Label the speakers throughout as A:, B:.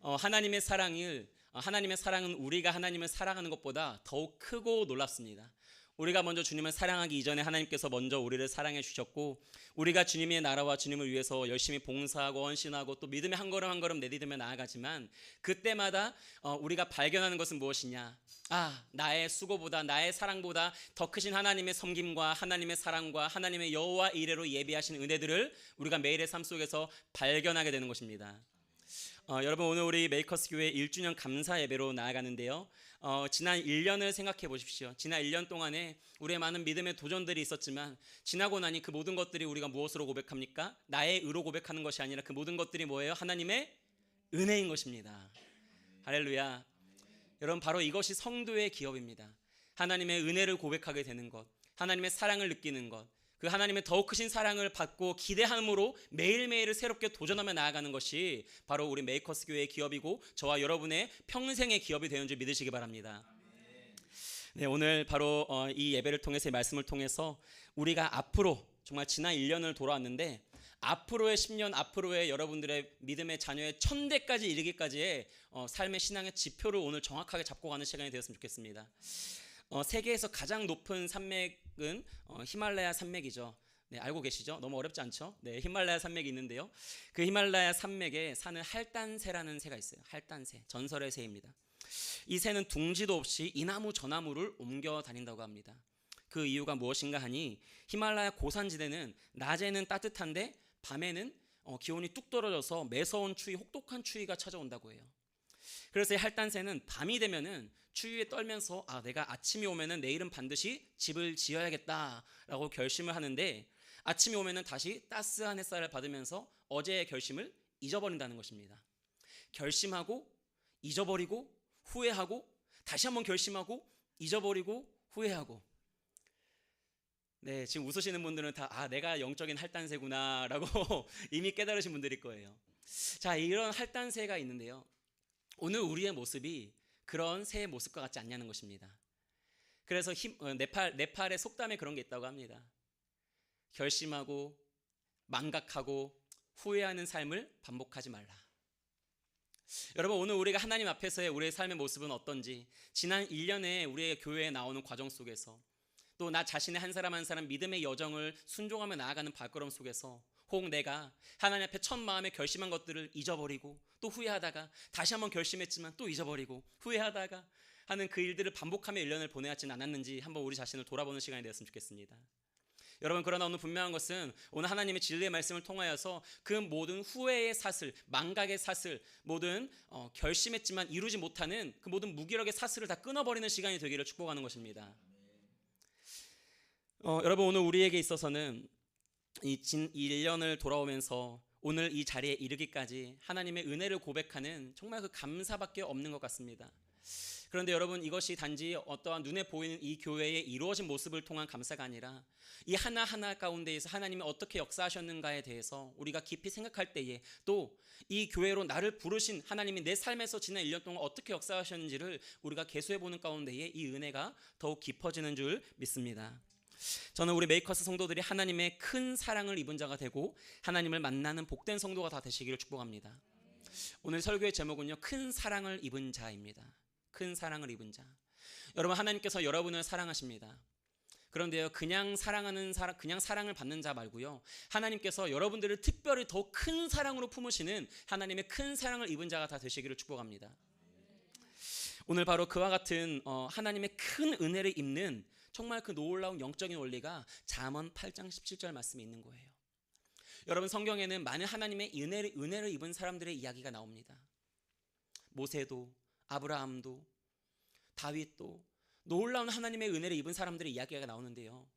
A: 하나님의 사랑은 우리가 하나님을 사랑하는 것보다 더욱 크고 놀랍습니다. 우리가 먼저 주님을 사랑하기 이전에 하나님께서 먼저 우리를 사랑해 주셨고, 우리가 주님의 나라와 주님을 위해서 열심히 봉사하고 헌신하고 또 믿음의 한 걸음 한 걸음 내딛으며 나아가지만, 그때마다 우리가 발견하는 것은 무엇이냐? 나의 수고보다, 나의 사랑보다 더 크신 하나님의 섬김과 하나님의 사랑과 하나님의 여호와 이레로 예비하신 은혜들을 우리가 매일의 삶 속에서 발견하게 되는 것입니다. 여러분, 오늘 우리 메이커스 교회 1주년 감사 예배로 나아가는데요. 지난 1년을 생각해 보십시오. 지난 1년 동안에 우리의 많은 믿음의 도전들이 있었지만, 지나고 나니 그 모든 것들이 우리가 무엇으로 고백합니까? 나의 의로 고백하는 것이 아니라 그 모든 것들이 뭐예요? 하나님의 은혜인 것입니다. 할렐루야. 여러분, 바로 이것이 성도의 기업입니다. 하나님의 은혜를 고백하게 되는 것, 하나님의 사랑을 느끼는 것, 그 하나님의 더욱 크신 사랑을 받고 기대함으로 매일매일을 새롭게 도전하며 나아가는 것이 바로 우리 메이커스 교회의 기업이고 저와 여러분의 평생의 기업이 되는 줄 믿으시기 바랍니다. 네, 오늘 바로 이 예배를 통해서, 이 말씀을 통해서 우리가 앞으로, 정말 지난 1년을 돌아왔는데 앞으로의 10년, 앞으로의 여러분들의 믿음의 자녀의 1000대까지 이르기까지의 삶의 신앙의 지표를 오늘 정확하게 잡고 가는 시간이 되었으면 좋겠습니다. 세계에서 가장 높은 산맥은 히말라야 산맥이죠. 네, 알고 계시죠? 너무 어렵지 않죠? 네, 히말라야 산맥이 있는데요. 그 히말라야 산맥에 사는 할단새라는 새가 있어요. 할단새, 전설의 새입니다. 이 새는 둥지도 없이 이 나무 저 나무를 옮겨 다닌다고 합니다. 그 이유가 무엇인가 하니, 히말라야 고산지대는 낮에는 따뜻한데 밤에는 기온이 뚝 떨어져서 매서운 추위, 혹독한 추위가 찾아온다고 해요. 그래서 이 할단새는 밤이 되면은 추위에 떨면서 내가 아침이 오면은 내일은 반드시 집을 지어야겠다라고 결심을 하는데, 아침이 오면은 다시 따스한 햇살을 받으면서 어제의 결심을 잊어버린다는 것입니다. 결심하고 잊어버리고 후회하고 다시 한번 결심하고 잊어버리고 후회하고. 네, 지금 웃으시는 분들은 다 내가 영적인 할단새구나 라고 이미 깨달으신 분들일 거예요. 자, 이런 할단새가 있는데요, 오늘 우리의 모습이 그런 새의 모습과 같지 않냐는 것입니다. 그래서 네팔의 속담에 그런 게 있다고 합니다. 결심하고 망각하고 후회하는 삶을 반복하지 말라. 여러분, 오늘 우리가 하나님 앞에서의 우리의 삶의 모습은 어떤지, 지난 1년에 우리의 교회에 나오는 과정 속에서, 또 나 자신의 한 사람 한 사람 믿음의 여정을 순종하며 나아가는 발걸음 속에서, 혹 내가 하나님 앞에 첫 마음에 결심한 것들을 잊어버리고 또 후회하다가 다시 한번 결심했지만 또 잊어버리고 후회하다가 하는 그 일들을 반복하며 1년을 보내왔지는 않았는지 한번 우리 자신을 돌아보는 시간이 되었으면 좋겠습니다. 여러분, 그러나 오늘 분명한 것은 오늘 하나님의 진리의 말씀을 통하여서 그 모든 후회의 사슬, 망각의 사슬, 모든 결심했지만 이루지 못하는 그 모든 무기력의 사슬을 다 끊어버리는 시간이 되기를 축복하는 것입니다. 여러분, 오늘 우리에게 있어서는 이 1년을 돌아오면서 오늘 이 자리에 이르기까지 하나님의 은혜를 고백하는 정말 그 감사밖에 없는 것 같습니다. 그런데 여러분, 이것이 단지 어떠한 눈에 보이는 이 교회의 이루어진 모습을 통한 감사가 아니라 이 하나하나 가운데에서 하나님이 어떻게 역사하셨는가에 대해서 우리가 깊이 생각할 때에, 또 이 교회로 나를 부르신 하나님이 내 삶에서 지난 1년 동안 어떻게 역사하셨는지를 우리가 계수해보는 가운데에 이 은혜가 더욱 깊어지는 줄 믿습니다. 저는 우리 메이커스 성도들이 하나님의 큰 사랑을 입은 자가 되고 하나님을 만나는 복된 성도가 다 되시기를 축복합니다. 오늘 설교의 제목은요, 큰 사랑을 입은 자입니다. 큰 사랑을 입은 자. 여러분, 하나님께서 여러분을 사랑하십니다. 그런데요, 그냥 사랑을 받는 자 말고요, 하나님께서 여러분들을 특별히 더 큰 사랑으로 품으시는 하나님의 큰 사랑을 입은 자가 다 되시기를 축복합니다. 오늘 바로 그와 같은 하나님의 큰 은혜를 입는 정말 그 놀라운 영적인 원리가 잠언 8장 17절 말씀에 있는 거예요. 여러분, 성경에는 많은 하나님의 은혜를 입은 사람들의 이야기가 나옵니다. 모세도, 아브라함도, 다윗도 놀라운 하나님의 은혜를 입은 사람들의 이야기가 나오는데요,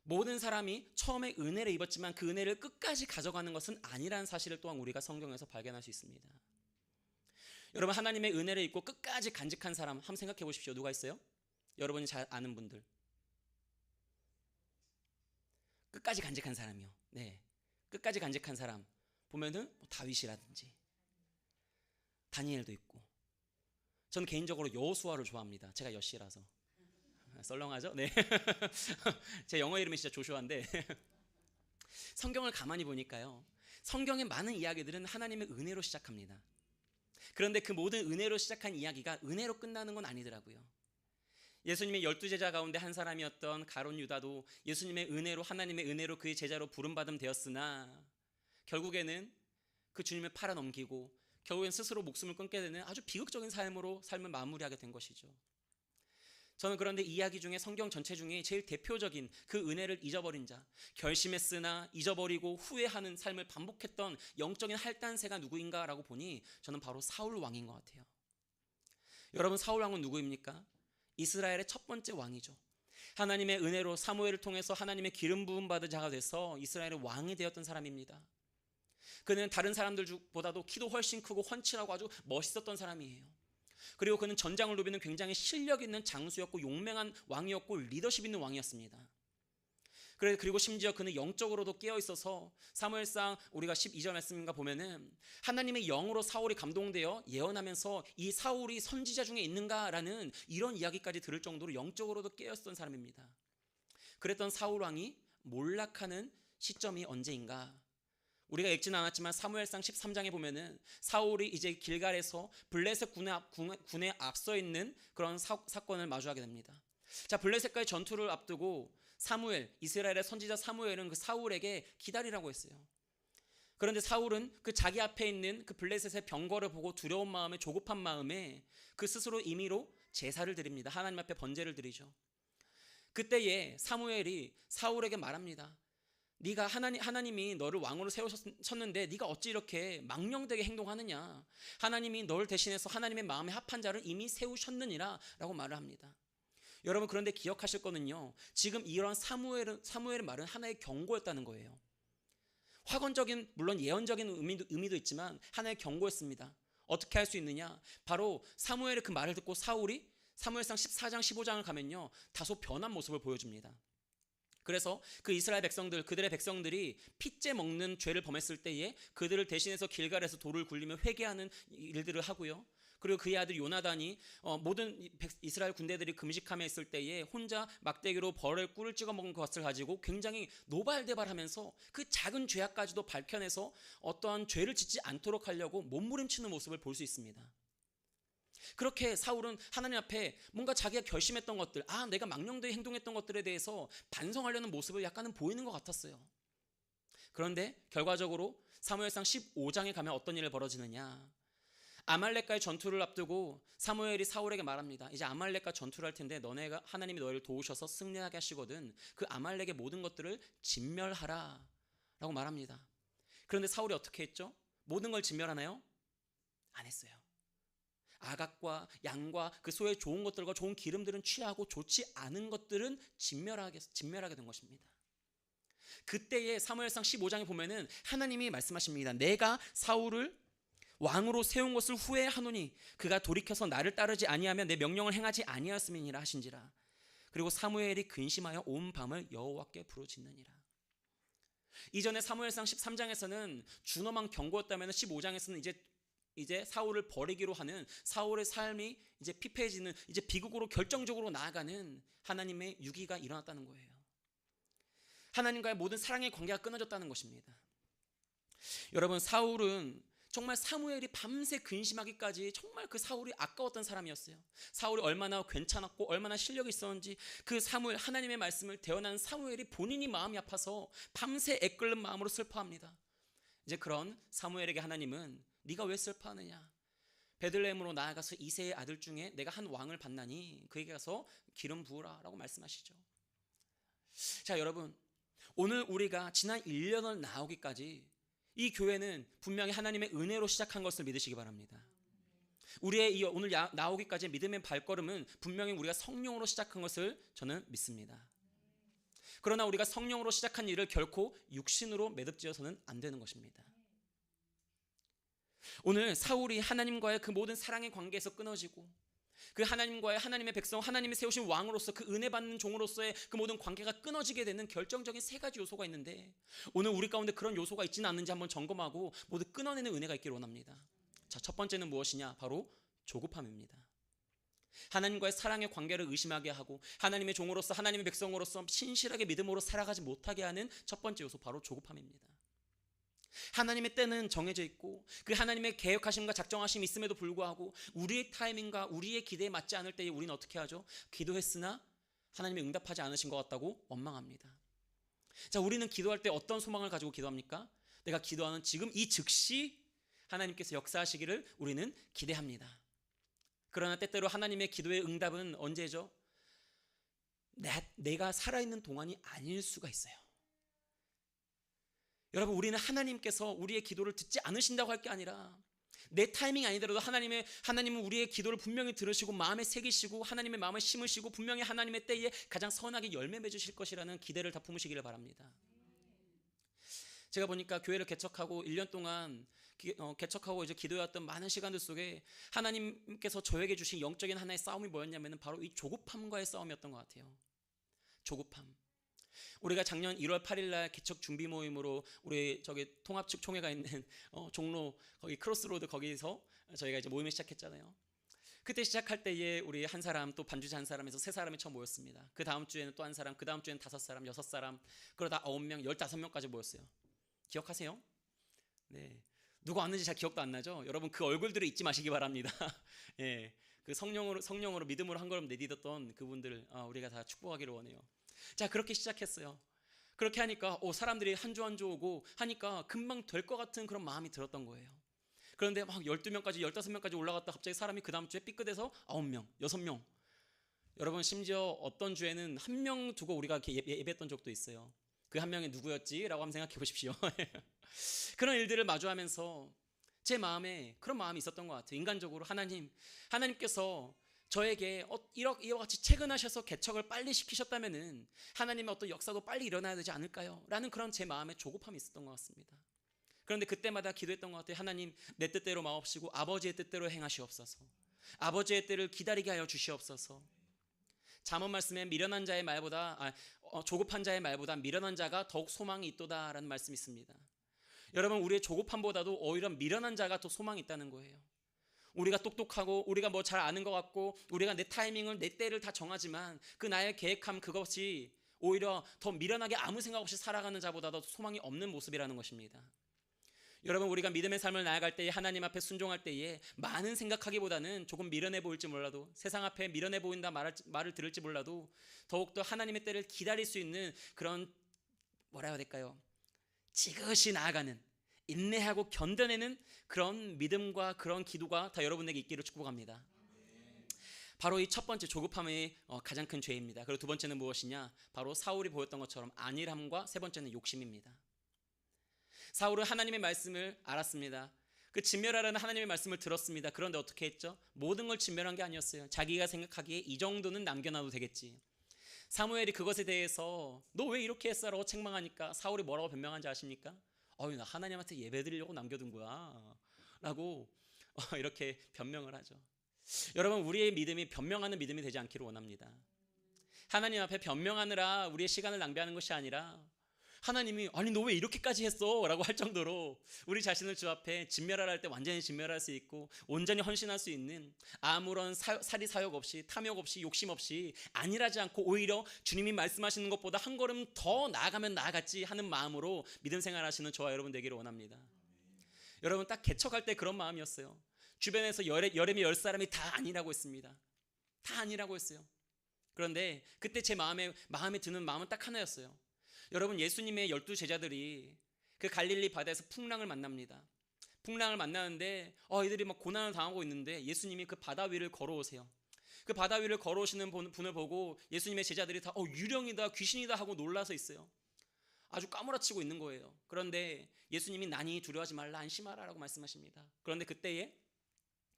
A: 모든 사람이 처음에 은혜를 입었지만 그 은혜를 끝까지 가져가는 것은 아니라는 사실을 또한 우리가 성경에서 발견할 수 있습니다. 여러분, 하나님의 은혜를 입고 끝까지 간직한 사람 한번 생각해 보십시오. 누가 있어요? 여러분이 잘 아는 분들. 끝까지 간직한 사람이요. 네, 끝까지 간직한 사람 보면은 다윗이라든지 다니엘도 있고, 저는 개인적으로 여호수아를 좋아합니다. 제가 여씨라서 썰렁하죠? 네. 제 영어 이름이 진짜 조슈아인데 성경을 가만히 보니까요, 성경의 많은 이야기들은 하나님의 은혜로 시작합니다. 그런데 그 모든 은혜로 시작한 이야기가 은혜로 끝나는 건 아니더라고요. 예수님의 12제자 가운데 한 사람이었던 가룟 유다도 예수님의 은혜로, 하나님의 은혜로 그의 제자로 부름받음 되었으나 결국에는 그 주님을 팔아넘기고 결국엔 스스로 목숨을 끊게 되는 아주 비극적인 삶을 마무리하게 된 것이죠. 저는 그런데 이야기 중에, 성경 전체 중에 제일 대표적인 그 은혜를 잊어버린 자, 결심했으나 잊어버리고 후회하는 삶을 반복했던 영적인 할단세가 누구인가라고 보니 저는 바로 사울 왕인 것 같아요. 여러분, 사울 왕은 누구입니까? 이스라엘의 첫 번째 왕이죠. 하나님의 은혜로 사무엘을 통해서 하나님의 기름 부음 받은 자가 돼서 이스라엘의 왕이 되었던 사람입니다. 그는 다른 사람들보다도 키도 훨씬 크고 훤칠하고 아주 멋있었던 사람이에요. 그리고 그는 전장을 누비는 굉장히 실력 있는 장수였고 용맹한 왕이었고 리더십 있는 왕이었습니다. 그리고 심지어 그는 영적으로도 깨어 있어서 사무엘상 우리가 12절 말씀인가 보면은 하나님의 영으로 사울이 감동되어 예언하면서 이 사울이 선지자 중에 있는가라는 이런 이야기까지 들을 정도로 영적으로도 깨어 있었던 사람입니다. 그랬던 사울 왕이 몰락하는 시점이 언제인가? 우리가 읽지는 않았지만 사무엘상 13장에 보면은 사울이 이제 길갈에서 블레셋 군에 앞서 있는 그런 사건을 마주하게 됩니다. 자, 블레셋과의 전투를 앞두고 이스라엘의 선지자 사무엘은 그 사울에게 기다리라고 했어요. 그런데 사울은 그 자기 앞에 있는 그 블레셋의 병거를 보고 두려운 마음에, 조급한 마음에 그 스스로 임의로 제사를 드립니다. 하나님 앞에 번제를 드리죠. 그때에 사무엘이 사울에게 말합니다. 네가 하나님이 너를 왕으로 세우셨는데 네가 어찌 이렇게 망령되게 행동하느냐? 하나님이 너를 대신해서 하나님의 마음에 합한 자를 이미 세우셨느니라 라고 말을 합니다. 여러분, 그런데 기억하실 거는요, 지금 이런 사무엘의 말은 하나의 경고였다는 거예요. 확언적인, 물론 예언적인 의미도 있지만 하나의 경고였습니다. 어떻게 할 수 있느냐? 바로 사무엘의 그 말을 듣고 사울이 사무엘상 14장 15장을 가면요, 다소 변한 모습을 보여줍니다. 그래서 그 이스라엘 백성들, 그들의 백성들이 핏째 먹는 죄를 범했을 때에 그들을 대신해서 길갈에서 돌을 굴리며 회개하는 일들을 하고요. 그리고 그의 아들 요나단이 모든 이스라엘 군대들이 금식함에 있을 때에 혼자 막대기로 벌의 꿀을 찍어 먹은 것을 가지고 굉장히 노발대발하면서 그 작은 죄악까지도 밝혀내서 어떠한 죄를 짓지 않도록 하려고 몸부림치는 모습을 볼 수 있습니다. 그렇게 사울은 하나님 앞에 뭔가 자기가 결심했던 것들, 내가 망령되게 행동했던 것들에 대해서 반성하려는 모습을 약간은 보이는 것 같았어요. 그런데 결과적으로 사무엘상 15장에 가면 어떤 일이 벌어지느냐? 아말렉과의 전투를 앞두고 사무엘이 사울에게 말합니다. 이제 아말렉과 전투를 할 텐데 하나님이 너희를 도우셔서 승리하게 하시거든 그 아말렉의 모든 것들을 진멸하라 라고 말합니다. 그런데 사울이 어떻게 했죠? 모든 걸 진멸하나요? 안 했어요. 아각과 양과 그 소의 좋은 것들과 좋은 기름들은 취하고 좋지 않은 것들은 진멸하게 된 것입니다. 그때에 사무엘상 15장에 보면은 하나님이 말씀하십니다. 내가 사울을 왕으로 세운 것을 후회하노니 그가 돌이켜서 나를 따르지 아니하면 내 명령을 행하지 아니하였음이니라 하신지라. 그리고 사무엘이 근심하여 온 밤을 여호와께 부르짖느니라. 이전에 사무엘상 13장에서는 준엄한 경고였다면 15장에서는 이제 사울을 버리기로 하는 사울의 삶이 이제 피폐해지는, 이제 비극으로 결정적으로 나아가는 하나님의 유기가 일어났다는 거예요. 하나님과의 모든 사랑의 관계가 끊어졌다는 것입니다. 여러분, 사울은 정말 사무엘이 밤새 근심하기까지 정말 그 사울이 아까웠던 사람이었어요. 사울이 얼마나 괜찮았고 얼마나 실력이 있었는지 그 사무엘, 하나님의 말씀을 대언하는 사무엘이 본인이 마음이 아파서 밤새 애끓는 마음으로 슬퍼합니다. 이제 그런 사무엘에게 하나님은 네가 왜 슬퍼하느냐? 베들레헴으로 나아가서 이새의 아들 중에 내가 한 왕을 받나니 그에게 가서 기름 부으라 라고 말씀하시죠. 자, 여러분, 오늘 우리가 지난 1년을 나오기까지 이 교회는 분명히 하나님의 은혜로 시작한 것을 믿으시기 바랍니다. 우리의 이 오늘 나오기까지의 믿음의 발걸음은 분명히 우리가 성령으로 시작한 것을 저는 믿습니다. 그러나 우리가 성령으로 시작한 일을 결코 육신으로 매듭지어서는 안 되는 것입니다. 오늘 사울이 하나님과의 그 모든 사랑의 관계에서 끊어지고 그 하나님의 백성, 하나님이 세우신 왕으로서 그 은혜 받는 종으로서의 그 모든 관계가 끊어지게 되는 결정적인 세 가지 요소가 있는데 오늘 우리 가운데 그런 요소가 있지는 않는지 한번 점검하고 모두 끊어내는 은혜가 있기를 원합니다. 자, 첫 번째는 무엇이냐? 바로 조급함입니다. 하나님과의 사랑의 관계를 의심하게 하고 하나님의 종으로서, 하나님의 백성으로서 신실하게 믿음으로 살아가지 못하게 하는 첫 번째 요소, 바로 조급함입니다. 하나님의 때는 정해져 있고 그 하나님의 계획하심과 작정하심이 있음에도 불구하고 우리의 타이밍과 우리의 기대에 맞지 않을 때에 우리는 어떻게 하죠? 기도했으나 하나님이 응답하지 않으신 것 같다고 원망합니다. 자, 우리는 기도할 때 어떤 소망을 가지고 기도합니까? 내가 기도하는 지금 이 즉시 하나님께서 역사하시기를 우리는 기대합니다. 그러나 때때로 하나님의 기도의 응답은 언제죠? 내가 살아있는 동안이 아닐 수가 있어요. 여러분, 우리는 하나님께서 우리의 기도를 듣지 않으신다고 할 게 아니라 내 타이밍이 아니더라도 하나님은 우리의 기도를 분명히 들으시고 마음에 새기시고 하나님의 마음을 심으시고 분명히 하나님의 때에 가장 선하게 열매 맺으실 것이라는 기대를 다 품으시기를 바랍니다. 제가 보니까 교회를 개척하고 1년 동안 개척하고 이제 기도해왔던 많은 시간들 속에 하나님께서 저에게 주신 영적인 하나의 싸움이 뭐였냐면 바로 이 조급함과의 싸움이었던 것 같아요. 조급함. 우리가 작년 1월 8일 날 개척 준비 모임으로 우리 저기 통합 측 총회가 있는 종로 거기 크로스로드 거기서 저희가 이제 모임을 시작했잖아요. 그때 시작할 때에 우리 한 사람 또 반주자 한 사람에서 세 사람이 처음 모였습니다. 그 다음 주에는 또 한 사람, 그 다음 주에는 5사람, 6사람, 그러다 9명, 15명까지 모였어요. 기억하세요? 네. 누가 왔는지 잘 기억도 안 나죠? 여러분 그 얼굴들을 잊지 마시기 바랍니다. 예, 그 성령으로 믿음으로 한 걸음 내딛었던 그분들 우리가 다 축복하기를 원해요. 자, 그렇게 시작했어요. 그렇게 하니까 사람들이 한 주 한 주 오고 하니까 금방 될 것 같은 그런 마음이 들었던 거예요. 그런데 막 12명까지 15명까지 올라갔다 갑자기 사람이 그 다음 주에 삐끗해서 9명, 6명. 여러분 심지어 어떤 주에는 1명 두고 우리가 이렇게 예배했던 적도 있어요. 그 한 명이 누구였지? 라고 한번 생각해 보십시오. 그런 일들을 마주하면서 제 마음에 그런 마음이 있었던 것 같아요. 인간적으로 하나님께서 저에게 이와 같이 퇴근하셔서 개척을 빨리 시키셨다면은 하나님의 어떤 역사도 빨리 일어나야 되지 않을까요? 라는 그런 제 마음에 조급함이 있었던 것 같습니다. 그런데 그때마다 기도했던 것 같아요. 하나님, 내 뜻대로 마옵시고 아버지의 뜻대로 행하시옵소서. 아버지의 뜻을 기다리게 하여 주시옵소서. 잠언 말씀에 미련한 자의 말보다 조급한 자의 말보다 미련한 자가 더욱 소망이 있도다라는 말씀이 있습니다. 여러분, 우리의 조급함보다도 오히려 미련한 자가 더 소망이 있다는 거예요. 우리가 똑똑하고 우리가 뭐 잘 아는 것 같고 우리가 내 타이밍을 내 때를 다 정하지만 그 나의 계획함 그것이 오히려 더 미련하게 아무 생각 없이 살아가는 자보다도 소망이 없는 모습이라는 것입니다. 여러분, 우리가 믿음의 삶을 나아갈 때에 하나님 앞에 순종할 때에 많은 생각하기보다는 조금 미련해 보일지 몰라도 세상 앞에 미련해 보인다 말을 들을지 몰라도 더욱더 하나님의 때를 기다릴 수 있는 그런 뭐라 해야 될까요? 지그시 나아가는 인내하고 견뎌내는 그런 믿음과 그런 기도가 다 여러분에게 있기를 축복합니다. 바로 이 첫 번째 조급함이 가장 큰 죄입니다. 그리고 두 번째는 무엇이냐? 바로 사울이 보였던 것처럼 안일함과 세 번째는 욕심입니다. 사울은 하나님의 말씀을 알았습니다. 그 진멸하라는 하나님의 말씀을 들었습니다. 그런데 어떻게 했죠? 모든 걸 진멸한 게 아니었어요. 자기가 생각하기에 이 정도는 남겨놔도 되겠지. 사무엘이 그것에 대해서 너 왜 이렇게 했어라고 책망하니까 사울이 뭐라고 변명한지 아십니까? 나 하나님한테 예배드리려고 남겨둔 거야 라고 이렇게 변명을 하죠. 여러분, 우리의 믿음이 변명하는 믿음이 되지 않기를 원합니다. 하나님 앞에 변명하느라 우리의 시간을 낭비하는 것이 아니라 하나님이 아니 너 왜 이렇게까지 했어? 라고 할 정도로 우리 자신을 주 앞에 진멸하라 할 때 완전히 진멸할 수 있고 온전히 헌신할 수 있는 아무런 사리 사욕 없이 탐욕 없이 욕심 없이 안일하지 않고 오히려 주님이 말씀하시는 것보다 한 걸음 더 나아가면 나아갔지 하는 마음으로 믿음 생활하시는 저와 여러분 되기를 원합니다. 여러분, 딱 개척할 때 그런 마음이었어요. 주변에서 열em이 10사람이 다 아니라고 했습니다. 다 아니라고 했어요. 그런데 그때 제 마음에 드는 마음은 딱 하나였어요. 여러분, 예수님의 12제자들이 그 갈릴리 바다에서 풍랑을 만납니다. 풍랑을 만나는데 이들이 막 고난을 당하고 있는데 예수님이 그 바다 위를 걸어오세요. 그 바다 위를 걸어오시는 분을 보고 예수님의 제자들이 다 유령이다 귀신이다 하고 놀라서 있어요. 아주 까무라치고 있는 거예요. 그런데 예수님이 난이 두려워하지 말라 안심하라 라고 말씀하십니다. 그런데 그때에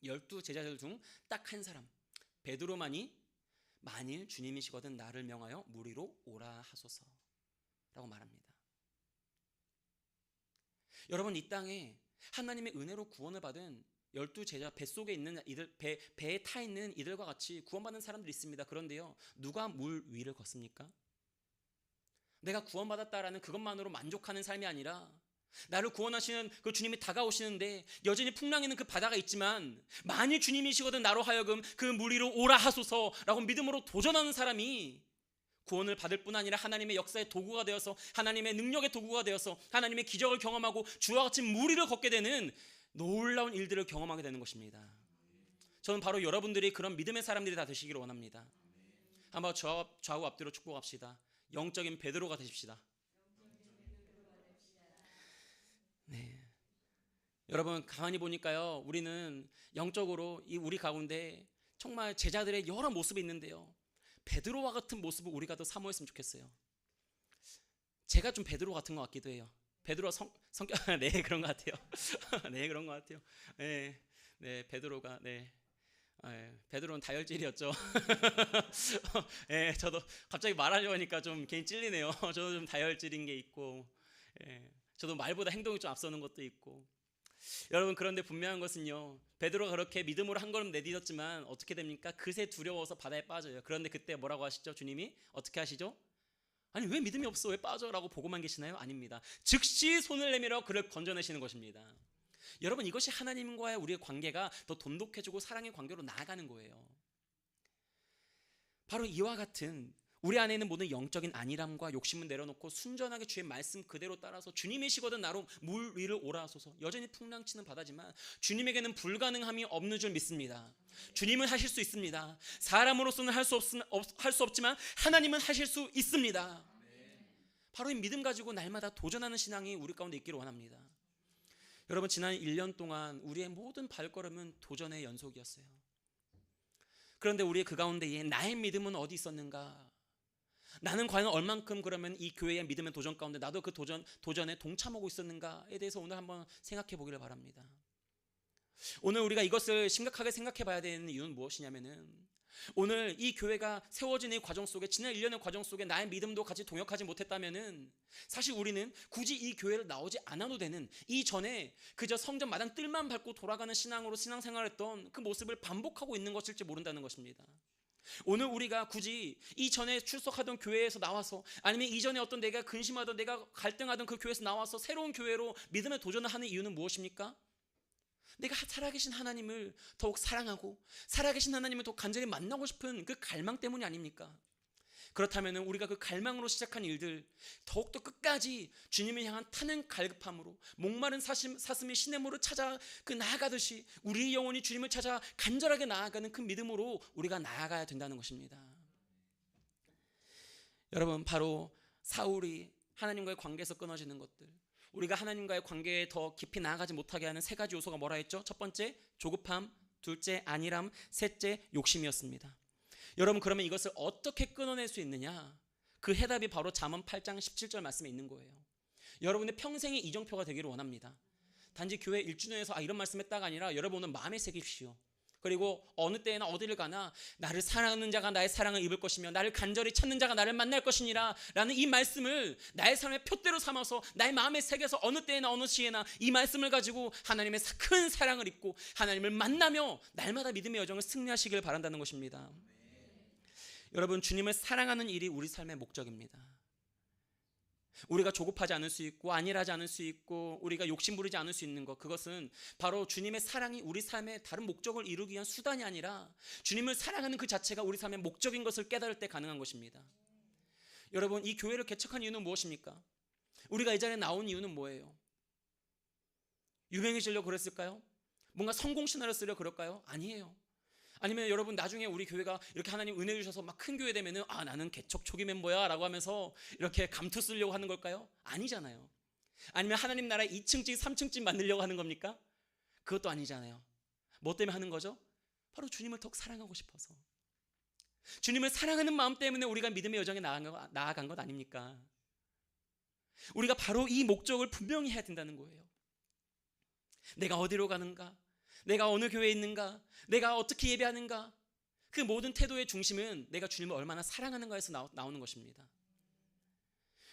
A: 12제자들 중 딱 한 사람 베드로만이 만일 주님이시거든 나를 명하여 물 위로 오라 하소서 라고 말합니다. 여러분, 이 땅에 하나님의 은혜로 구원을 받은 12제자 뱃속에 있는 이들, 배에 타 있는 이들과 같이 구원받는 사람들이 있습니다. 그런데요, 누가 물 위를 걷습니까? 내가 구원받았다라는 그것만으로 만족하는 삶이 아니라 나를 구원하시는 그 주님이 다가오시는데 여전히 풍랑이는 그 바다가 있지만 만일 주님이시거든 나로 하여금 그 물 위로 오라 하소서라고 믿음으로 도전하는 사람이 구원을 받을 뿐 아니라 하나님의 역사의 도구가 되어서 하나님의 능력의 도구가 되어서 하나님의 기적을 경험하고 주와 같이 무리를 걷게 되는 놀라운 일들을 경험하게 되는 것입니다. 저는 바로 여러분들이 그런 믿음의 사람들이 다 되시기를 원합니다. 한번 좌우 앞뒤로 축복합시다. 영적인 베드로가 되십시다. 네. 여러분 가만히 보니까요, 우리는 영적으로 우리 가운데 정말 제자들의 여러 모습이 있는데요, 베드로와 같은 모습을 우리가 더 사모했으면 좋겠어요. 제가 좀 베드로 같은 것 같기도 해요. 베드로 성격 네 그런 것 같아요. 네 그런 것 같아요. 네, 네 베드로가 베드로는 다혈질이었죠. 네, 저도 갑자기 말하려고 하니까 좀 괜히 찔리네요. 저도 좀 다혈질인 게 있고, 저도 말보다 행동이 좀 앞서는 것도 있고. 여러분 그런데 분명한 것은요, 베드로가 그렇게 믿음으로 한 걸음 내딛었지만 어떻게 됩니까? 그새 두려워서 바다에 빠져요. 그런데 그때 뭐라고 하시죠? 주님이 어떻게 하시죠? 아니 왜 믿음이 없어? 왜 빠져? 라고 보고만 계시나요? 아닙니다. 즉시 손을 내밀어 그를 건져내시는 것입니다. 여러분 이것이 하나님과의 우리의 관계가 더 돈독해지고 사랑의 관계로 나아가는 거예요. 바로 이와 같은 우리 안에 있는 모든 영적인 안일함과 욕심은 내려놓고 순전하게 주의 말씀 그대로 따라서 주님이시거든 나로 물 위를 오라소서. 여전히 풍랑치는 바다지만 주님에게는 불가능함이 없는 줄 믿습니다. 주님은 하실 수 있습니다. 사람으로서는 할 수 없지만 하나님은 하실 수 있습니다. 바로 이 믿음 가지고 날마다 도전하는 신앙이 우리 가운데 있기를 원합니다. 여러분 지난 1년 동안 우리의 모든 발걸음은 도전의 연속이었어요. 그런데 우리의 그 가운데에 나의 믿음은 어디 있었는가? 나는 과연 얼만큼 그러면 이 교회의 믿음의 도전 가운데 나도 그 도전에 동참하고 있었는가에 대해서 오늘 한번 생각해 보기를 바랍니다. 오늘 우리가 이것을 심각하게 생각해 봐야 되는 이유는 무엇이냐면은, 오늘 이 교회가 세워진 이 과정 속에, 지난 1년의 과정 속에 나의 믿음도 같이 동역하지 못했다면은 사실 우리는 굳이 이 교회를 나오지 않아도 되는, 이전에 그저 성전 마당 뜰만 밟고 돌아가는 신앙으로 신앙생활했던 그 모습을 반복하고 있는 것일지 모른다는 것입니다. 오늘 우리가 굳이 이전에 출석하던 교회에서 나와서, 아니면 이전에 어떤 내가 근심하던, 내가 갈등하던 그 교회에서 나와서 새로운 교회로 믿음의 도전을 하는 이유는 무엇입니까? 내가 살아계신 하나님을 더욱 사랑하고 살아계신 하나님을 더 간절히 만나고 싶은 그 갈망 때문이 아닙니까? 그렇다면 우리가 그 갈망으로 시작한 일들 더욱더 끝까지 주님을 향한 타는 갈급함으로, 목마른 사슴이 시냇물을 찾아 나아가듯이 우리의 영혼이 주님을 찾아 간절하게 나아가는 그 믿음으로 우리가 나아가야 된다는 것입니다. 여러분 바로 사울이 하나님과의 관계에서 끊어지는 것들, 우리가 하나님과의 관계에 더 깊이 나아가지 못하게 하는 세 가지 요소가 뭐라 했죠? 첫 번째 조급함, 둘째 안일함, 셋째 욕심이었습니다. 여러분 그러면 이것을 어떻게 끊어낼 수 있느냐? 그 해답이 바로 잠언 8장 17절 말씀에 있는 거예요. 여러분의 평생의 이정표가 되기를 원합니다. 단지 교회 1주년에서 이런 말씀했다가 아니라 여러분은 마음에 새깁시오. 그리고 어느 때나 어디를 가나 나를 사랑하는 자가 나의 사랑을 입을 것이며 나를 간절히 찾는 자가 나를 만날 것이니라 라는 이 말씀을 나의 삶의 표대로 삼아서 나의 마음에 새겨서 어느 때나 어느 시에나 이 말씀을 가지고 하나님의 큰 사랑을 입고 하나님을 만나며 날마다 믿음의 여정을 승리하시길 바란다는 것입니다. 여러분 주님을 사랑하는 일이 우리 삶의 목적입니다. 우리가 조급하지 않을 수 있고 안일하지 않을 수 있고 우리가 욕심 부리지 않을 수 있는 것, 그것은 바로 주님의 사랑이 우리 삶의 다른 목적을 이루기 위한 수단이 아니라 주님을 사랑하는 그 자체가 우리 삶의 목적인 것을 깨달을 때 가능한 것입니다. 여러분 이 교회를 개척한 이유는 무엇입니까? 우리가 이 자리에 나온 이유는 뭐예요? 유명해지려고 그랬을까요? 뭔가 성공 신화를 쓰려고 그럴까요? 아니에요. 아니면 여러분 나중에 우리 교회가 이렇게 하나님 은혜 주셔서 막 큰 교회 되면은 나는 개척 초기 멤버야 라고 하면서 이렇게 감투 쓰려고 하는 걸까요? 아니잖아요. 아니면 하나님 나라 2층집 3층집 만들려고 하는 겁니까? 그것도 아니잖아요. 뭐 때문에 하는 거죠? 바로 주님을 더 사랑하고 싶어서, 주님을 사랑하는 마음 때문에 우리가 믿음의 여정에 나아간 것 아닙니까? 우리가 바로 이 목적을 분명히 해야 된다는 거예요. 내가 어디로 가는가? 내가 어느 교회에 있는가? 내가 어떻게 예배하는가? 그 모든 태도의 중심은 내가 주님을 얼마나 사랑하는가에서 나오는 것입니다.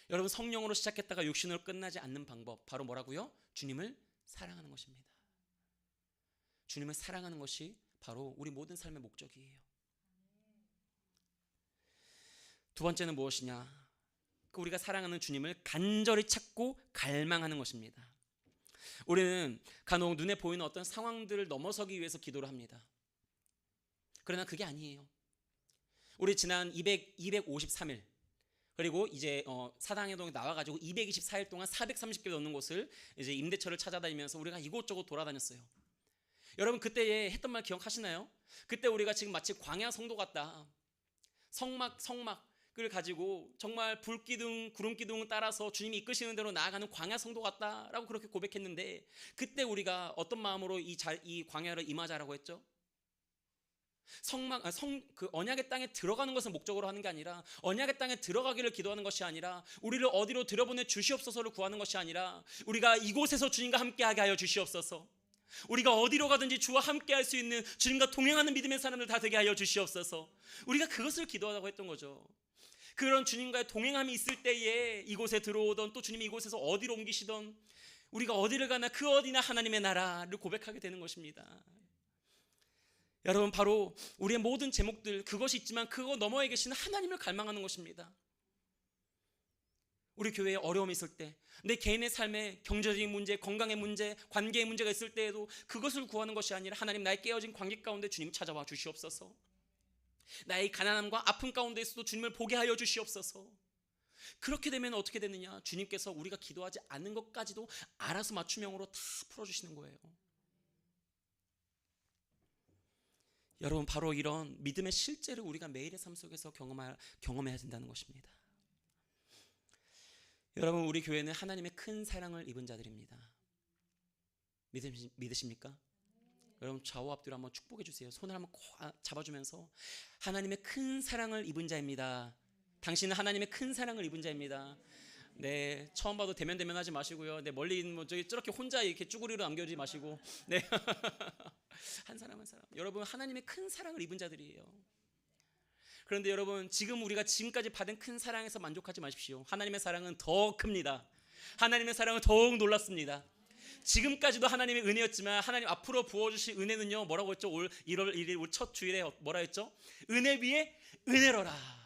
A: 여러분 성령으로 시작했다가 육신으로 끝나지 않는 방법, 바로 뭐라고요? 주님을 사랑하는 것입니다. 주님을 사랑하는 것이 바로 우리 모든 삶의 목적이에요. 두 번째는 무엇이냐? 우리가 사랑하는 주님을 간절히 찾고 갈망하는 것입니다. 우리는 간혹 눈에 보이는 어떤 상황들을 넘어서기 위해서 기도를 합니다. 그러나 그게 아니에요. 우리 지난 253일 그리고 이제 사당회동에 나와가지고 224일 동안 430개 넘는 곳을 이제 임대처를 찾아다니면서 우리가 이곳저곳 돌아다녔어요. 여러분 그때 했던 말 기억하시나요? 그때 우리가 지금 마치 광야 성도 같다. 성막을 가지고 정말 불기둥 구름기둥을 따라서 주님이 이끄시는 대로 나아가는 광야 성도 같다라고 그렇게 고백했는데, 그때 우리가 어떤 마음으로 이 광야를 임하자라고 했죠? 그 언약의 땅에 들어가는 것을 목적으로 하는 게 아니라, 언약의 땅에 들어가기를 기도하는 것이 아니라, 우리를 어디로 들여보내 주시옵소서를 구하는 것이 아니라, 우리가 이곳에서 주님과 함께하게 하여 주시옵소서, 우리가 어디로 가든지 주와 함께할 수 있는, 주님과 동행하는 믿음의 사람들 다 되게 하여 주시옵소서, 우리가 그것을 기도하라고 했던 거죠. 그런 주님과의 동행함이 있을 때에 이곳에 들어오던, 또 주님이 이곳에서 어디로 옮기시던, 우리가 어디를 가나 그 어디나 하나님의 나라를 고백하게 되는 것입니다. 여러분, 바로 우리의 모든 제목들, 그것이 있지만 그거 너머에 계시는 하나님을 갈망하는 것입니다. 우리 교회에 어려움이 있을 때, 내 개인의 삶에 경제적인 문제, 건강의 문제, 관계의 문제가 있을 때에도 그것을 구하는 것이 아니라, 하나님, 나의 깨어진 관계 가운데 주님 찾아와 주시옵소서, 나의 가난함과 아픔 가운데에서도 주님을 보게 하여 주시옵소서. 그렇게 되면 어떻게 되느냐? 주님께서 우리가 기도하지 않는 것까지도 알아서 맞춤형으로 다 풀어주시는 거예요. 여러분, 바로 이런 믿음의 실제를 우리가 매일의 삶 속에서 경험해야 된다는 것입니다. 여러분, 우리 교회는 하나님의 큰 사랑을 입은 자들입니다. 믿으십니까? 여러분, 좌우 앞뒤로 한번 축복해 주세요. 손을 한번 꼭 잡아주면서, 하나님의 큰 사랑을 입은 자입니다. 당신은 하나님의 큰 사랑을 입은 자입니다. 네, 처음 봐도 대면하지 마시고요. 네, 멀리 있는 저렇게 혼자 이렇게 쭈구리로 남겨주지 마시고, 네, 한 사람 한 사람. 여러분, 하나님의 큰 사랑을 입은 자들이에요. 그런데 여러분, 지금 우리가 지금까지 받은 큰 사랑에서 만족하지 마십시오. 하나님의 사랑은 더 큽니다. 하나님의 사랑은 더욱 놀랍습니다. 지금까지도 하나님의 은혜였지만, 하나님 앞으로 부어주실 은혜는요, 뭐라고 했죠? 올 1월 1일 우리 첫 주일에 뭐라 했죠? 은혜 위에 은혜로라.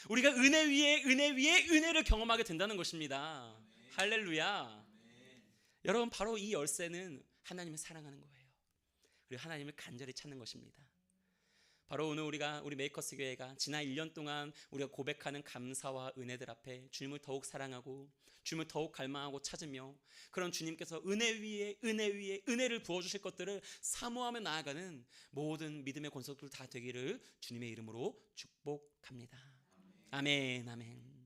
A: 우리가 은혜 위에 은혜를 경험하게 된다는 것입니다. 할렐루야. 여러분, 바로 이 열쇠는 하나님을 사랑하는 거예요. 그리고 하나님을 간절히 찾는 것입니다. 바로 오늘 우리 메이커스 교회가 지난 1년 동안 우리가 고백하는 감사와 은혜들 앞에 주님을 더욱 사랑하고, 주님을 더욱 갈망하고 찾으며, 그런 주님께서 은혜 위에 은혜를 부어주실 것들을 사모하며 나아가는 모든 믿음의 권속들 다 되기를 주님의 이름으로 축복합니다. 아멘, 아멘.